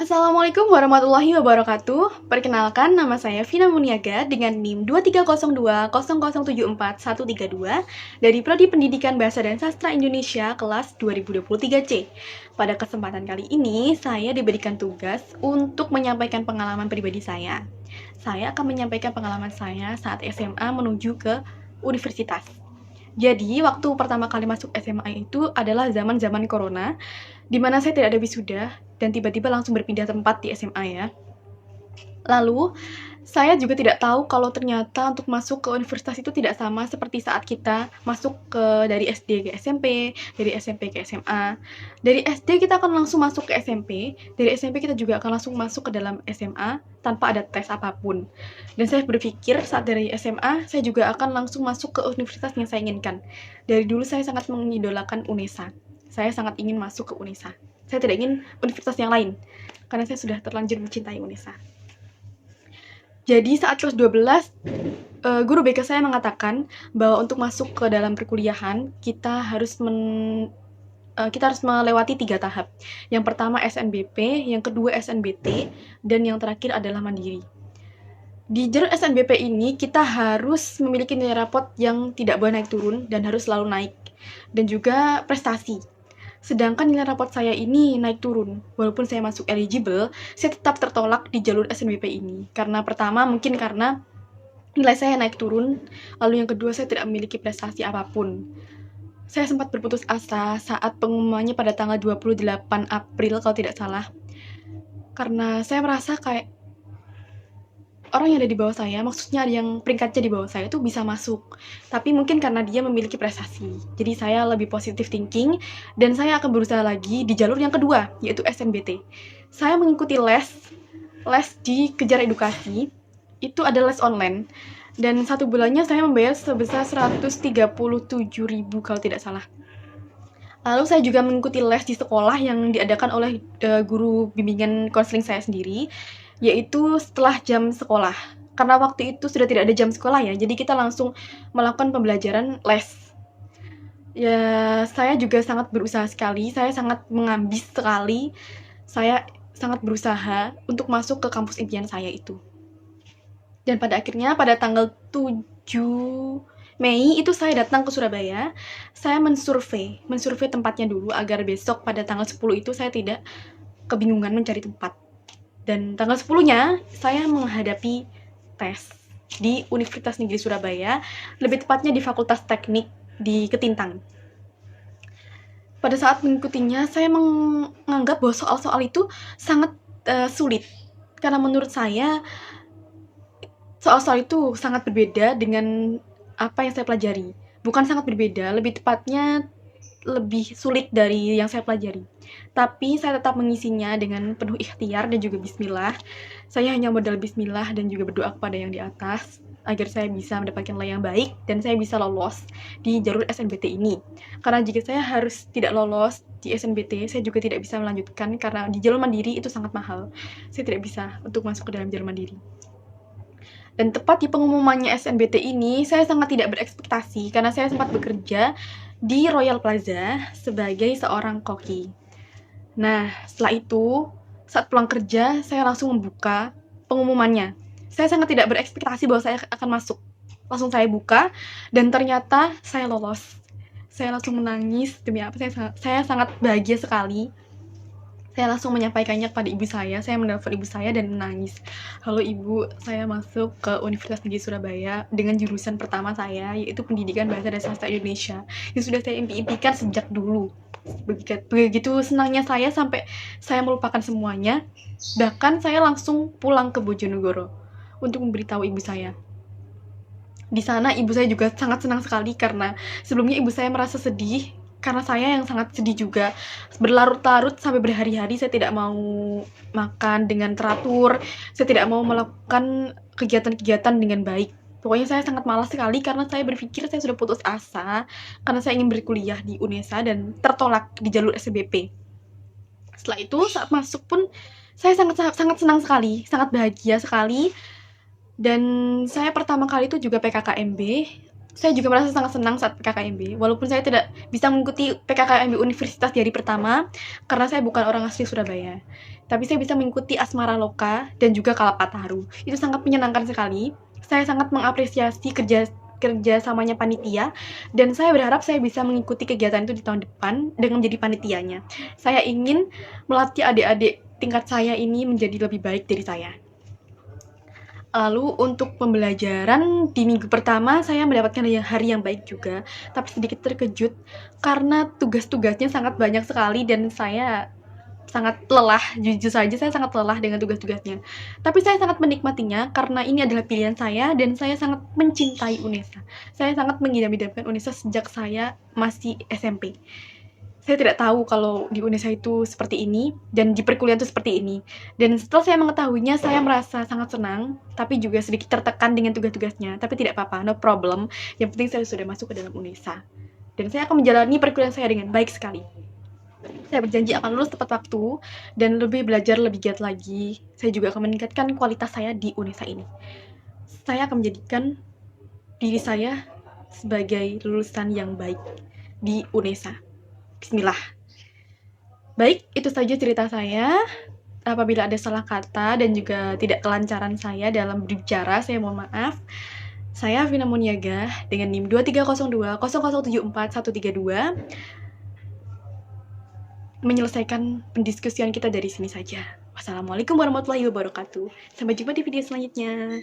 Assalamualaikum warahmatullahi wabarakatuh. Perkenalkan, nama saya Vina Muniaga dengan NIM 230200741132 dari Prodi Pendidikan Bahasa dan Sastra Indonesia kelas 2023C. Pada kesempatan kali ini, saya diberikan tugas untuk menyampaikan pengalaman pribadi saya. Saya akan menyampaikan pengalaman saya saat SMA menuju ke universitas. Jadi, waktu pertama kali masuk SMA itu adalah zaman-zaman corona, di mana saya tidak ada wisuda dan tiba-tiba langsung berpindah tempat di SMA ya. Lalu, saya juga tidak tahu kalau ternyata untuk masuk ke universitas itu tidak sama seperti saat kita masuk dari SD ke SMP, dari SMP ke SMA. Dari SD kita akan langsung masuk ke SMP, dari SMP kita juga akan langsung masuk ke dalam SMA tanpa ada tes apapun. Dan saya berpikir saat dari SMA, saya juga akan langsung masuk ke universitas yang saya inginkan. Dari dulu saya sangat mengidolakan UNESA. Saya sangat ingin masuk ke UNESA. Saya tidak ingin universitas yang lain, karena saya sudah terlanjur mencintai UNESA. Jadi saat kelas 12, guru BK saya mengatakan bahwa untuk masuk ke dalam perkuliahan, kita harus melewati 3 tahap. Yang pertama SNBP, yang kedua SNBT, dan yang terakhir adalah mandiri. Di jalur SNBP ini, kita harus memiliki nilai rapot yang tidak boleh naik turun dan harus selalu naik. Dan juga prestasi. Sedangkan nilai rapot saya ini naik turun. Walaupun saya masuk eligible, saya tetap tertolak di jalur SNBP ini. Karena pertama mungkin karena nilai saya naik turun, lalu yang kedua saya tidak memiliki prestasi apapun. Saya sempat berputus asa saat pengumumannya pada tanggal 28 April kalau tidak salah. Karena saya merasa kayak orang yang ada di bawah saya, maksudnya yang peringkatnya di bawah saya itu bisa masuk. Tapi mungkin karena dia memiliki prestasi. Jadi saya lebih positive thinking dan saya akan berusaha lagi di jalur yang kedua, yaitu SNBT. Saya mengikuti les di Kejar Edukasi. Itu ada les online. Dan 1 bulannya saya membayar sebesar 137.000 kalau tidak salah. Lalu saya juga mengikuti les di sekolah yang diadakan oleh guru bimbingan konseling saya sendiri, yaitu setelah jam sekolah. Karena waktu itu sudah tidak ada jam sekolah ya, jadi kita langsung melakukan pembelajaran les. Ya, saya juga sangat berusaha sekali, saya sangat mengambis sekali, saya sangat berusaha untuk masuk ke kampus impian saya itu. Dan pada akhirnya pada tanggal 7 Mei itu saya datang ke Surabaya, saya mensurvei tempatnya dulu agar besok pada tanggal 10 itu saya tidak kebingungan mencari tempat. Dan tanggal 10-nya saya menghadapi tes di Universitas Negeri Surabaya, lebih tepatnya di Fakultas Teknik di Ketintang. Pada saat mengikutinya, saya menganggap bahwa soal-soal itu sangat sulit. Karena menurut saya, soal-soal itu sangat berbeda dengan apa yang saya pelajari. Bukan sangat berbeda, lebih tepatnya lebih sulit dari yang saya pelajari. Tapi saya tetap mengisinya dengan penuh ikhtiar dan juga bismillah. Saya hanya modal bismillah dan juga berdoa kepada yang di atas agar saya bisa mendapatkan nilai yang baik dan saya bisa lolos di jalur SNBT ini. Karena jika saya harus tidak lolos di SNBT, saya juga tidak bisa melanjutkan karena di jalur mandiri itu sangat mahal. Saya tidak bisa untuk masuk ke dalam jalur mandiri. Dan tepat di pengumumannya SNBT ini, saya sangat tidak berekspektasi karena saya sempat bekerja di Royal Plaza sebagai seorang koki. Nah, setelah itu, saat pulang kerja, saya langsung membuka pengumumannya. Saya sangat tidak berekspektasi bahwa saya akan masuk. Langsung saya buka, dan ternyata saya lolos. Saya langsung menangis, demi apa, saya sangat bahagia sekali. Saya langsung menyampaikannya kepada ibu saya menelpon ibu saya dan menangis. Halo ibu, saya masuk ke Universitas Negeri Surabaya dengan jurusan pertama saya, yaitu Pendidikan Bahasa dan Sastra Indonesia, yang sudah saya impi-impikan sejak dulu. Begitu senangnya saya sampai saya melupakan semuanya, bahkan saya langsung pulang ke Bojonegoro untuk memberitahu ibu saya. Di sana ibu saya juga sangat senang sekali karena sebelumnya ibu saya merasa sedih karena saya yang sangat sedih juga. Berlarut-larut sampai berhari-hari saya tidak mau makan dengan teratur, saya tidak mau melakukan kegiatan-kegiatan dengan baik. Pokoknya saya sangat malas sekali karena saya berpikir saya sudah putus asa karena saya ingin berkuliah di UNESA dan tertolak di jalur SNBP. Setelah itu saat masuk pun saya sangat senang sekali, sangat bahagia sekali. Dan saya pertama kali itu juga PKKMB, Saya juga merasa sangat senang saat PKKMB, walaupun saya tidak bisa mengikuti PKKMB universitas dari pertama, karena saya bukan orang asli Surabaya. Tapi saya bisa mengikuti Asmara Loka dan juga Kalapataru. Itu sangat menyenangkan sekali. Saya sangat mengapresiasi kerjasamanya panitia, dan saya berharap saya bisa mengikuti kegiatan itu di tahun depan dengan menjadi panitianya. Saya ingin melatih adik-adik tingkat saya ini menjadi lebih baik dari saya. Lalu untuk pembelajaran di minggu pertama saya mendapatkan hari yang baik juga, tapi sedikit terkejut karena tugas-tugasnya sangat banyak sekali dan saya sangat lelah, jujur saja saya sangat lelah dengan tugas-tugasnya. Tapi saya sangat menikmatinya karena ini adalah pilihan saya dan saya sangat mencintai UNESA. Saya sangat mengidam-idamkan UNESA sejak saya masih SMP. Saya tidak tahu kalau di UNESA itu seperti ini dan di perkuliahan itu seperti ini. Dan setelah saya mengetahuinya, saya merasa sangat senang, tapi juga sedikit tertekan dengan tugas-tugasnya. Tapi tidak apa-apa, no problem. Yang penting saya sudah masuk ke dalam UNESA. Dan saya akan menjalani perkuliahan saya dengan baik sekali. Saya berjanji akan lulus tepat waktu dan lebih belajar lebih giat lagi. Saya juga akan meningkatkan kualitas saya di UNESA ini. Saya akan menjadikan diri saya sebagai lulusan yang baik di UNESA. Bismillah. Baik, itu saja cerita saya. Apabila ada salah kata dan juga tidak kelancaran saya dalam berbicara, saya mohon maaf. Saya Vina Muniaga dengan NIM 230200743132 menyelesaikan pendiskusian kita dari sini saja. Wassalamualaikum warahmatullahi wabarakatuh. Sampai jumpa di video selanjutnya.